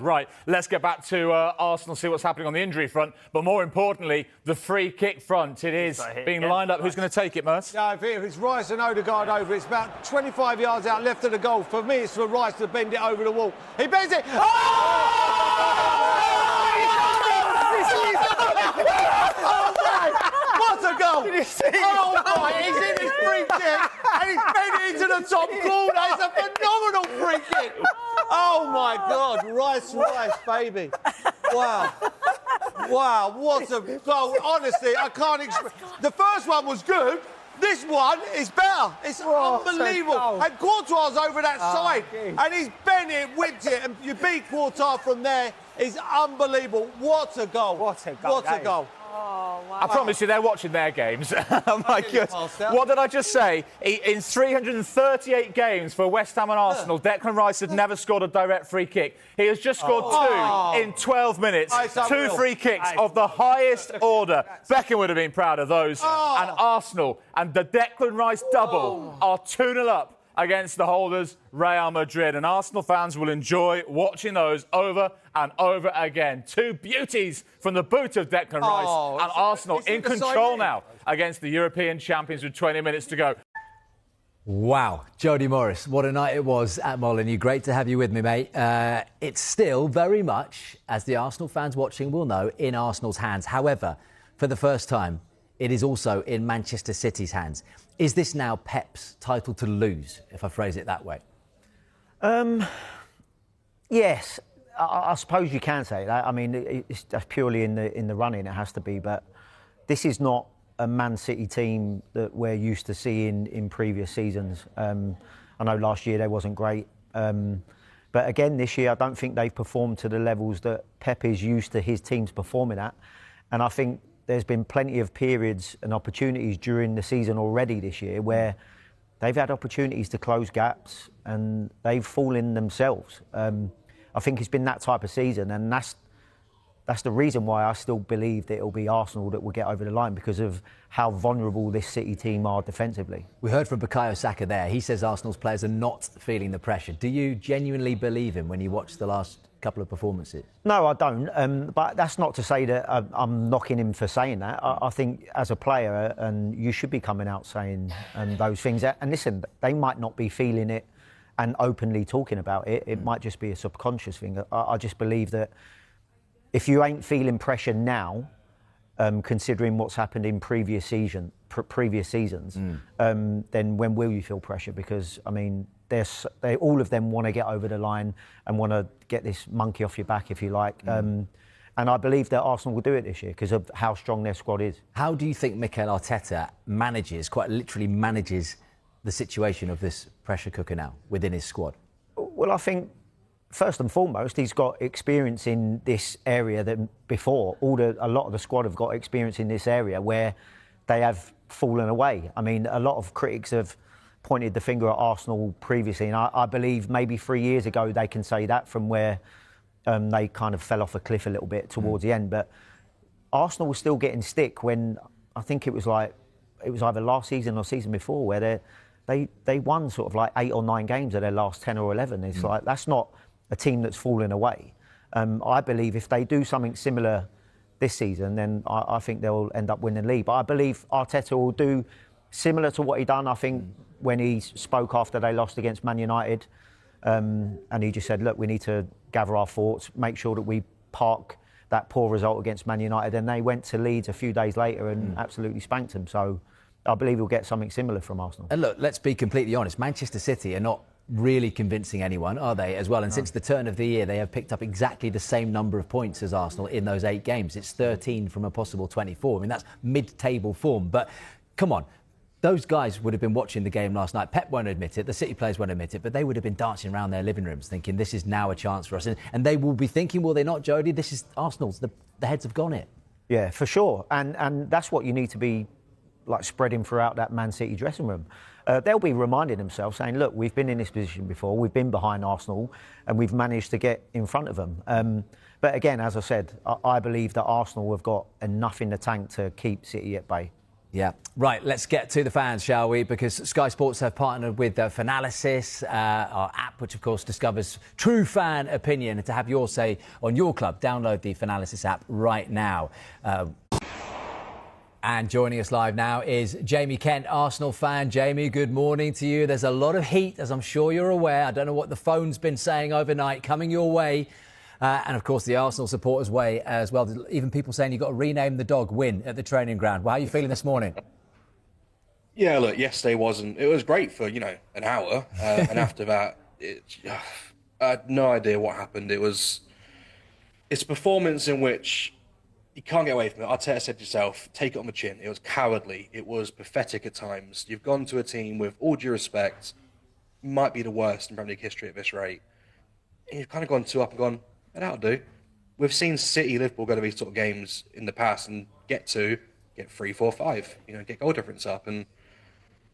Right, let's get back to Arsenal, see what's happening on the injury front. But more importantly, the free kick front. It is being lined up. Who's going to take it, Merce? Yeah, if it's Rice and Odegaard over, it's about 25 yards out left of the goal. For me, it's for Rice to bend it over the wall. He bends it. What a goal! Did you see? Oh my! He's in his free kick and he's bent it into the top corner. It's a phenomenal free kick. Oh my God! Rice, baby! Wow! Wow! What a goal! Honestly, I can't explain. The first one was good. This one is better. It's unbelievable. And Courtois over that side, and he's bent it, whipped it, and you beat Courtois from there. It's unbelievable. What a goal! What a goal! What a goal! Oh, wow. I promise you, they're watching their games. Oh, my goodness. What did I just say? In 338 games for West Ham and Arsenal, Declan Rice had never scored a direct free kick. He has just scored two in 12 minutes. Two free kicks of the highest order. Beckham would have been proud of those. And Arsenal and the Declan Rice double are 2-0 up against the holders, Real Madrid. And Arsenal fans will enjoy watching those over and over again. Two beauties from the boot of Declan Rice. And Arsenal in control now against the European champions with 20 minutes to go. Wow, Jody Morris, what a night it was at Molineux. Great to have you with me, mate. It's still very much, as the Arsenal fans watching will know, in Arsenal's hands. However, for the first time, it is also in Manchester City's hands. Is this now Pep's title to lose, if I phrase it that way? Yes, I suppose you can say that. I mean, that's purely in the running, it has to be. But this is not a Man City team that we're used to seeing in previous seasons. I know last year they wasn't great. But again, this year, I don't think they've performed to the levels that Pep is used to his teams performing at. And I think there's been plenty of periods and opportunities during the season already this year where they've had opportunities to close gaps and they've fallen themselves. I think it's been that type of season, and that's the reason why I still believe that it'll be Arsenal that will get over the line, because of how vulnerable this City team are defensively. We heard from Bukayo Saka there. He says Arsenal's players are not feeling the pressure. Do you genuinely believe him when you watch the last couple of performances? No, I don't. But that's not to say that I'm knocking him for saying that. I think as a player, and you should be coming out saying those things. And listen, they might not be feeling it and openly talking about it. It might just be a subconscious thing. I just believe that if you ain't feeling pressure now, considering what's happened in previous seasons, then when will you feel pressure? Because, I mean, they all of them want to get over the line and want to get this monkey off your back, if you like. And I believe that Arsenal will do it this year because of how strong their squad is. How do you think Mikel Arteta quite literally manages the situation of this pressure cooker now within his squad? Well, I think first and foremost, he's got experience in this area that before. A lot of the squad have got experience in this area where they have fallen away. I mean, a lot of critics have pointed the finger at Arsenal previously, and I believe maybe 3 years ago they can say that, from where they kind of fell off a cliff a little bit towards the end. But Arsenal was still getting stick when I think it was either last season or season before, where they won sort of like 8 or 9 games of their last 10 or 11. It's like, that's not a team that's fallen away. I believe if they do something similar this season, then I think they'll end up winning the league. But I believe Arteta will do similar to what he done, I think, when he spoke after they lost against Man United. And he just said, look, we need to gather our thoughts, make sure that we park that poor result against Man United. And they went to Leeds a few days later and absolutely spanked them. So I believe we'll get something similar from Arsenal. And look, let's be completely honest. Manchester City are not really convincing anyone, are they, as well? And since the turn of the year, they have picked up exactly the same number of points as Arsenal in those 8 games. It's 13 from a possible 24. I mean, that's mid-table form. But come on, those guys would have been watching the game last night. Pep won't admit it, the City players won't admit it, but they would have been dancing around their living rooms thinking this is now a chance for us. And they will be thinking, will they not, Jody? This is Arsenal's. The heads have gone it. Yeah, for sure. And that's what you need to be like spreading throughout that Man City dressing room. They'll be reminding themselves, saying, look, we've been in this position before, we've been behind Arsenal, and we've managed to get in front of them. But again, as I said, I believe that Arsenal have got enough in the tank to keep City at bay. Yeah. Right, let's get to the fans, shall we? Because Sky Sports have partnered with Fanalysis, our app, which, of course, discovers true fan opinion. And to have your say on your club, download the Fanalysis app right now. And joining us live now is Jamie Kent, Arsenal fan. Jamie, good morning to you. There's a lot of heat, as I'm sure you're aware. I don't know what the phone's been saying overnight, coming your way. And, of course, the Arsenal supporters' way as well. Even people saying you've got to rename the dog Win at the training ground. Well, how are you feeling this morning? Yeah, look, yesterday it was great for, an hour. And after that, I had no idea what happened. It's a performance in which you can't get away from it. Arteta said to yourself, take it on the chin. It was cowardly. It was pathetic at times. You've gone to a team with, all due respect, might be the worst in Premier League history at this rate. And you've kind of gone 2-up and gone, that'll do. We've seen City, Liverpool go to these sort of games in the past and get 3, 4, 5, get goal difference up. And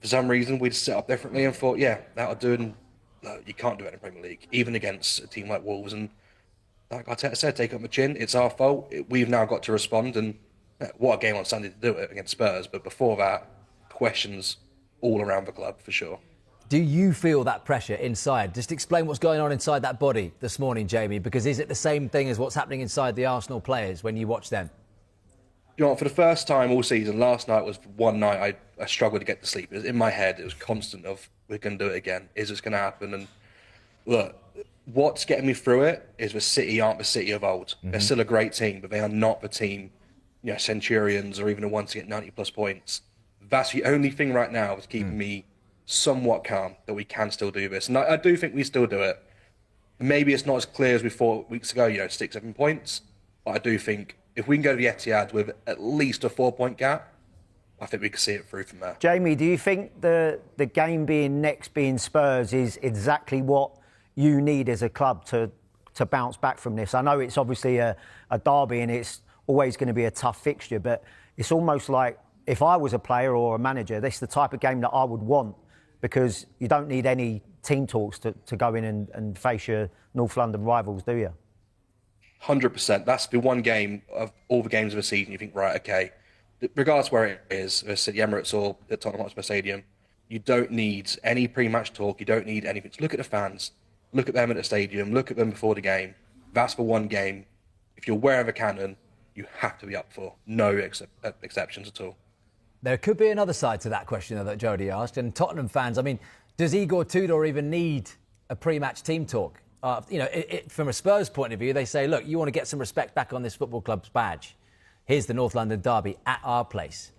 for some reason, we'd set up differently and thought, yeah, that'll do. And no, you can't do it in the Premier League, even against a team like Wolves. And like Arteta said, take it on the chin. It's our fault. We've now got to respond. And what a game on Sunday to do it against Spurs. But before that, questions all around the club, for sure. Do you feel that pressure inside? Just explain what's going on inside that body this morning, Jamie, because is it the same thing as what's happening inside the Arsenal players when you watch them? For the first time all season, last night was one night I struggled to get to sleep. It was in my head. It was constant of, we're going to do it again. Is this going to happen? And look, what's getting me through it is the City aren't the City of old. Mm-hmm. They're still a great team, but they are not the team, Centurions or even the ones to get 90-plus points. That's the only thing right now that's keeping me somewhat calm, that we can still do this. And I do think we still do it. Maybe it's not as clear as we thought weeks ago, 6, 7 points. But I do think if we can go to the Etihad with at least a 4-point gap, I think we can see it through from there. Jamie, do you think the game being Spurs is exactly what you need as a club to bounce back from this? I know it's obviously a derby and it's always going to be a tough fixture, but it's almost like if I was a player or a manager, this is the type of game that I would want, because you don't need any team talks to go in and face your North London rivals, do you? 100%. That's the one game of all the games of the season you think, right, okay, regardless where it is, whether it's at the Emirates or at Tottenham Hotspur Stadium, you don't need any pre-match talk, you don't need anything. Just look at the fans, look at them at the stadium, look at them before the game. That's the one game, if you're wearing the cannon, you have to be up for. No exceptions at all. There could be another side to that question though, that Jody asked. And Tottenham fans, I mean, does Igor Tudor even need a pre-match team talk? From a Spurs point of view, they say, look, you want to get some respect back on this football club's badge. Here's the North London derby at our place.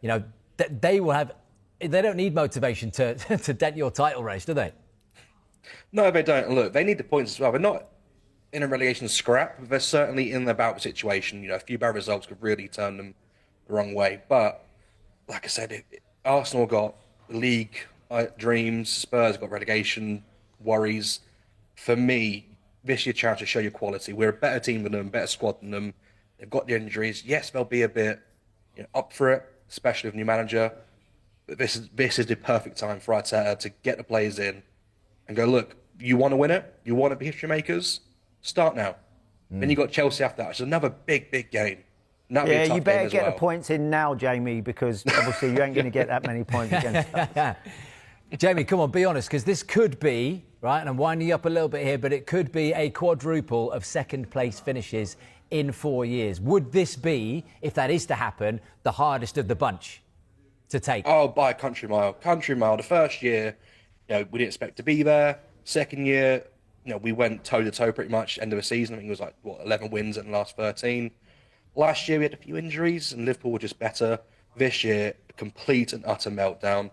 They will have. They don't need motivation to dent your title race, do they? No, they don't. Look, they need the points as well. They're not in a relegation scrap, but they're certainly in the bout situation. A few bad results could really turn them the wrong way. But like I said, Arsenal got league dreams, Spurs got relegation worries. For me, this year's chance to show your quality. We're a better team than them, better squad than them. They've got the injuries. Yes, they'll be a bit up for it, especially with a new manager. But this is the perfect time for Arteta to get the players in and go, look, you want to win it? You want to be history makers? Start now. Then you got Chelsea after that, which is another big, big game. Yeah, you better get the points in now, Jamie, because obviously you ain't going to get that many points against us. Jamie, come on, be honest, because this could be, right, and I'm winding you up a little bit here, but it could be a quadruple of second-place finishes in 4 years. Would this be, if that is to happen, the hardest of the bunch to take? Oh, by a country mile. Country mile. The first year, we didn't expect to be there. Second year, we went toe-to-toe pretty much, end of the season. I think it was 11 wins in the last 13. Last year, we had a few injuries, and Liverpool were just better. This year, a complete and utter meltdown.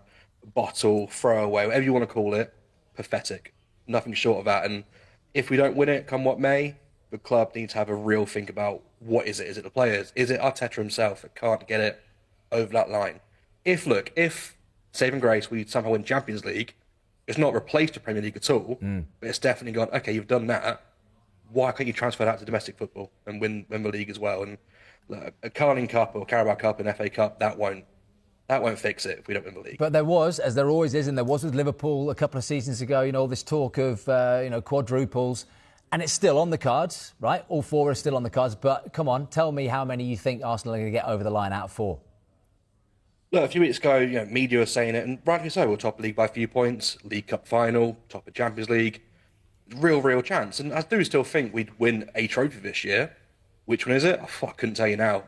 Bottle, throwaway, whatever you want to call it, pathetic. Nothing short of that. And if we don't win it, come what may, the club needs to have a real think about what is it? Is it the players? Is it Arteta himself that can't get it over that line? If saving grace, we somehow win Champions League, it's not replaced the Premier League at all, but it's definitely gone, okay, you've done that. Why can't you transfer that to domestic football and win the league as well? And a Carling Cup or Carabao Cup and FA Cup, that won't fix it if we don't win the league. But there was, as there always is, and there was with Liverpool a couple of seasons ago, all this talk of, quadruples. And it's still on the cards, right? All 4 are still on the cards. But come on, tell me how many you think Arsenal are going to get over the line out of 4. look, a few weeks ago, media were saying it, and rightly so, we're top of the league by a few points, League Cup final, top of Champions League, real chance. And I do still think we'd win a trophy this year. Which one is it? I couldn't tell you now.